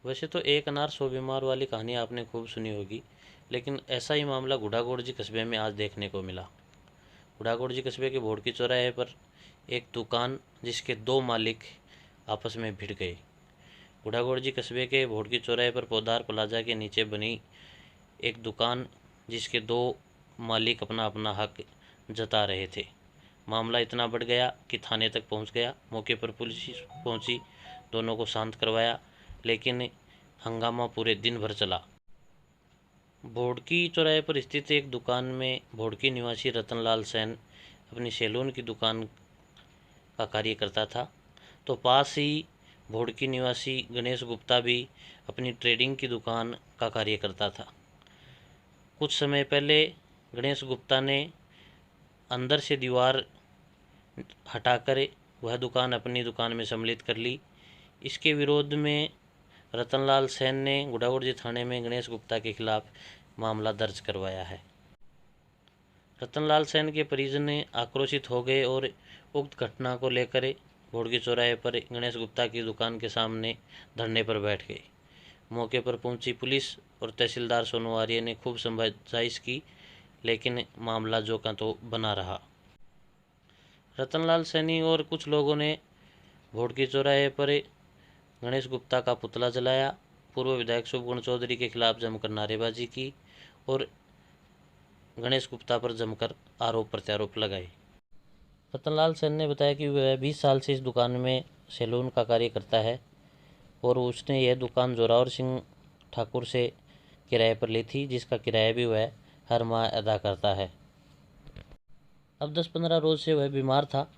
वैसे तो एक अनार सौ बीमार वाली कहानी आपने खूब सुनी होगी, लेकिन ऐसा ही मामला गुढ़ागोड़ जी कस्बे में आज देखने को मिला। गुढ़ागोड़ जी कस्बे के भोड़की चौराहे पर एक दुकान जिसके दो मालिक आपस में भिड़ गए। गुढ़ागोड़ जी कस्बे के भोड़की चौराहे पर पोदार प्लाजा के नीचे बनी एक दुकान जिसके दो मालिक अपना अपना हक जता रहे थे। मामला इतना बढ़ गया कि थाने तक पहुंच गया। मौके पर पुलिस पहुंची, दोनों को शांत करवाया, लेकिन हंगामा पूरे दिन भर चला। भोड़की चौराहे पर स्थित एक दुकान में भोड़की निवासी रतनलाल सेन अपनी सैलून की दुकान का कार्य करता था, तो पास ही भोड़की निवासी गणेश गुप्ता भी अपनी ट्रेडिंग की दुकान का कार्य करता था। कुछ समय पहले गणेश गुप्ता ने अंदर से दीवार हटाकर वह दुकान अपनी दुकान में सम्मिलित कर ली। इसके विरोध में रतनलाल सेन ने गुढ़ागोड़ जी थाने में गणेश गुप्ता के खिलाफ मामला दर्ज करवाया है। रतनलाल सेन के परिजन आक्रोशित हो गए और उक्त घटना को लेकर भोड़की चौराहे पर गणेश गुप्ता की दुकान के सामने धरने पर बैठ गए। मौके पर पहुंची पुलिस और तहसीलदार सोनू आर्य ने खूब समझाइश की, लेकिन मामला जो का तो बना रहा। रतनलाल सैनी और कुछ लोगों ने भोड़की चौराहे पर गणेश गुप्ता का पुतला जलाया, पूर्व विधायक शुभगुण चौधरी के खिलाफ जमकर नारेबाजी की और गणेश गुप्ता पर जमकर आरोप प्रत्यारोप लगाए। रतनलाल सेन ने बताया कि वह 20 साल से इस दुकान में सैलून का कार्य करता है और उसने यह दुकान जोरावर सिंह ठाकुर से किराए पर ली थी, जिसका किराया भी वह हर माह अदा करता है। अब 10-15 रोज से वह बीमार था।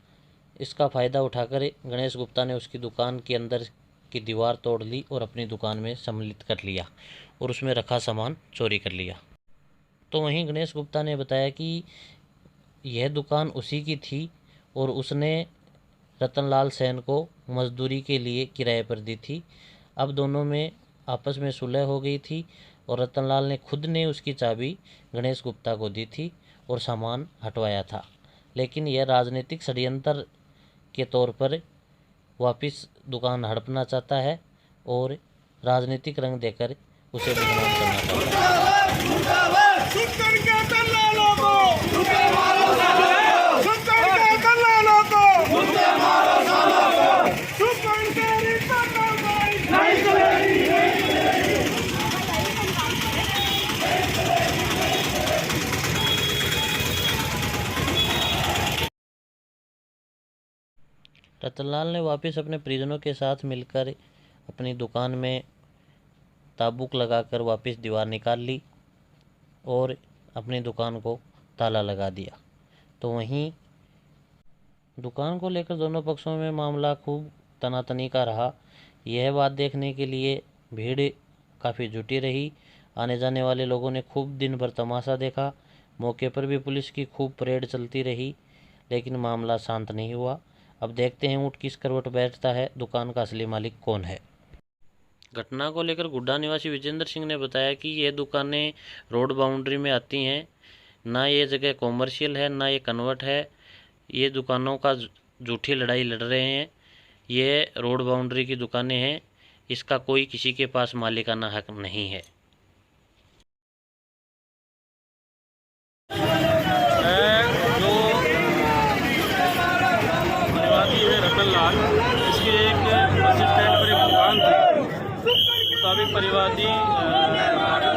इसका फ़ायदा उठाकर गणेश गुप्ता ने उसकी दुकान के अंदर की दीवार तोड़ ली और अपनी दुकान में सम्मिलित कर लिया और उसमें रखा सामान चोरी कर लिया। तो वहीं गणेश गुप्ता ने बताया कि यह दुकान उसी की थी और उसने रतनलाल सेन को मजदूरी के लिए किराए पर दी थी। अब दोनों में आपस में सुलह हो गई थी और रतनलाल ने खुद ने उसकी चाबी गणेश गुप्ता को दी थी और सामान हटवाया था, लेकिन यह राजनीतिक षड्यंत्र के तौर पर वापस दुकान हड़पना चाहता है और राजनीतिक रंग देकर उसे बदनाम करना चाहता है। रतनलाल ने वापस अपने परिजनों के साथ मिलकर अपनी दुकान में ताबूक लगाकर वापस दीवार निकाल ली और अपनी दुकान को ताला लगा दिया। तो वहीं दुकान को लेकर दोनों पक्षों में मामला खूब तनातनी का रहा। यह बात देखने के लिए भीड़ काफ़ी जुटी रही। आने जाने वाले लोगों ने खूब दिन भर तमाशा देखा। मौके पर भी पुलिस की खूब परेड चलती रही, लेकिन मामला शांत नहीं हुआ। अब देखते हैं ऊँट किस करवट बैठता है, दुकान का असली मालिक कौन है। घटना को लेकर गुड्डा निवासी विजेंद्र सिंह ने बताया कि ये दुकानें रोड बाउंड्री में आती हैं, ना ये जगह कॉमर्शियल है ना ये कन्वर्ट है। ये दुकानों का झूठी लड़ाई लड़ रहे हैं। ये रोड बाउंड्री की दुकानें हैं, इसका कोई किसी के पास मालिकाना हक नहीं है। रतनलाल, इसकी एक बस स्टैंड पर एक दुकान थी। मुताबिक परिवादी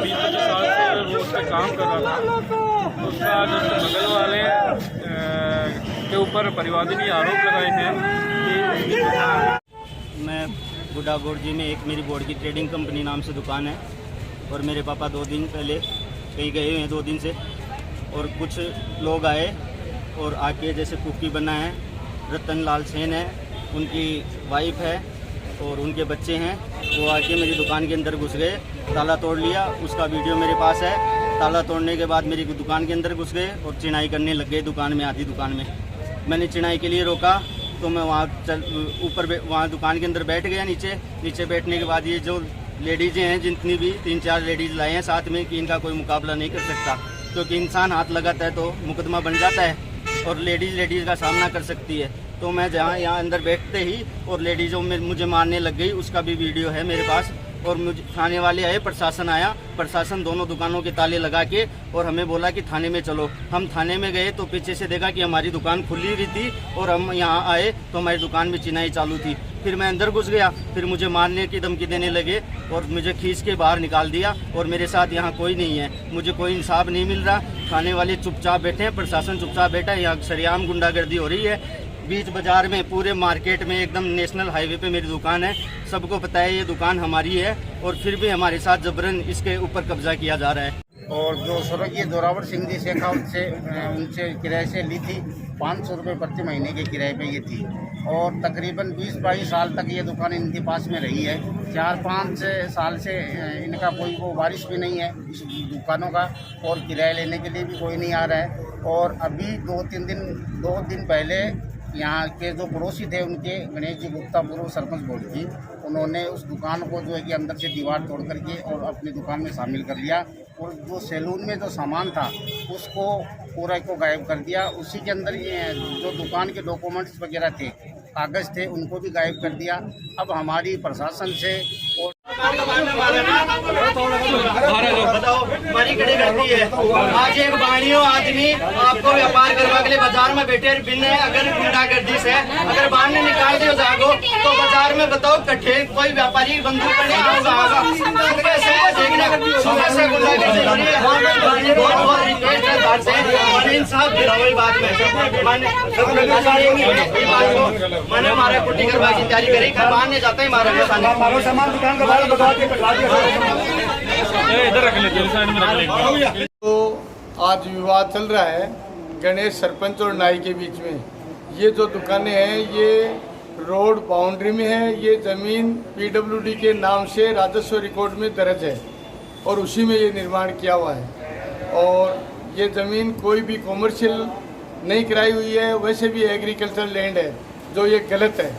20-25 साल से वो उस पर काम कर रहा था। उसका जो बगल वाले के ऊपर परिवादी ने आरोप लगाए हैं कि मैं गुढ़ागोड़ जी में एक मेरी बोर्ड की ट्रेडिंग कंपनी नाम से दुकान है और मेरे पापा 2 दिन पहले कहीं गए हुए हैं 2 दिन से, और कुछ लोग आए और आके जैसे कुकी बना है, रतनलाल सेन है, उनकी वाइफ है और उनके बच्चे हैं, वो आके मेरी दुकान के अंदर घुस गए, ताला तोड़ लिया। उसका वीडियो मेरे पास है। ताला तोड़ने के बाद मेरी दुकान के अंदर घुस गए और चिनाई करने लग गए दुकान में, आधी दुकान में। मैंने चिनाई के लिए रोका तो मैं वहाँ ऊपर वहाँ दुकान के अंदर बैठ गया। नीचे बैठने के बाद ये जो लेडीज़ें हैं, जितनी भी 3-4 लेडीज़ लाए हैं साथ में, कि इनका कोई मुकाबला नहीं कर सकता, क्योंकि इंसान हाथ लगाता है तो मुकदमा बन जाता है और लेडीज़ का सामना कर सकती है। तो मैं यहाँ अंदर बैठते ही और लेडीज़ों में मुझे मारने लग गई। उसका भी वीडियो है मेरे पास और मुझे थाने वाले आए, प्रशासन आया, प्रशासन दोनों दुकानों के ताले लगा के और हमें बोला कि थाने में चलो। हम थाने में गए तो पीछे से देखा कि हमारी दुकान खुली हुई थी और हम यहाँ आए तो हमारी दुकान में चिनाई चालू थी। फिर मैं अंदर घुस गया, फिर मुझे मारने की धमकी देने लगे और मुझे खींच के बाहर निकाल दिया। और मेरे साथ यहाँ कोई नहीं है, मुझे कोई इंसाफ नहीं मिल रहा। थाने वाले चुपचाप बैठे हैं, प्रशासन चुपचाप बैठा है। यहाँ सरेआम गुंडागर्दी हो रही है बीच बाजार में, पूरे मार्केट में, एकदम नेशनल हाईवे पे मेरी दुकान है। सबको पता है ये दुकान हमारी है और फिर भी हमारे साथ जबरन इसके ऊपर कब्जा किया जा रहा है। और जो स्वर्गीय जोरावर सिंह जी शेखावत से उनसे किराए से ली थी, 500 रुपये प्रति महीने के किराए पे ये थी और तकरीबन 20-22 साल तक ये दुकान इनके पास में रही है। 4-5 साल से इनका कोई वो वारिस भी नहीं है इस दुकानों का और किराया लेने के लिए भी कोई नहीं आ रहा है। और अभी 2 दिन पहले यहाँ के जो पड़ोसी थे उनके, गणेश जी गुप्ता पूर्व सरपंच बोर्ड की, उन्होंने उस दुकान को जो है कि अंदर से दीवार तोड़ करके और अपनी दुकान में शामिल कर लिया और जो सैलून में जो सामान था उसको पूरा को गायब कर दिया। उसी के अंदर ये जो दुकान के डॉक्यूमेंट्स वगैरह थे, कागज़ थे, उनको भी गायब कर दिया। अब हमारी प्रशासन से और बड़ी कड़ी गलती है। आज एक बाणियों आदमी आपको व्यापार करवा के लिए बाजार में बैठे बिन है, अगर गुंडागर्दी से अगर बाहर ने निकाल दिया जागो तो बाजार में बताओ कट्ठे कोई व्यापारी बंदूक पर नहीं आएगा। सुबह से गुंडागर्दी हो रही है। बहुत रिक्वेस्ट है बात से इंसाफ दिलाओ। ये बात में मैंने हमारा कुट्टी करवा की तैयारी करी, बाहर ने जाता ही मारा सामान दुकान का इधर रख लेते हैं, साइड में रख लेंगे। तो आज विवाद चल रहा है गणेश सरपंच और नाई के बीच में। ये जो दुकानें हैं ये रोड बाउंड्री में है। ये ज़मीन PWD के नाम से राजस्व रिकॉर्ड में दर्ज है और उसी में ये निर्माण किया हुआ है। और ये ज़मीन कोई भी कॉमर्शियल नहीं कराई हुई है, वैसे भी एग्रीकल्चर लैंड है, जो ये गलत है।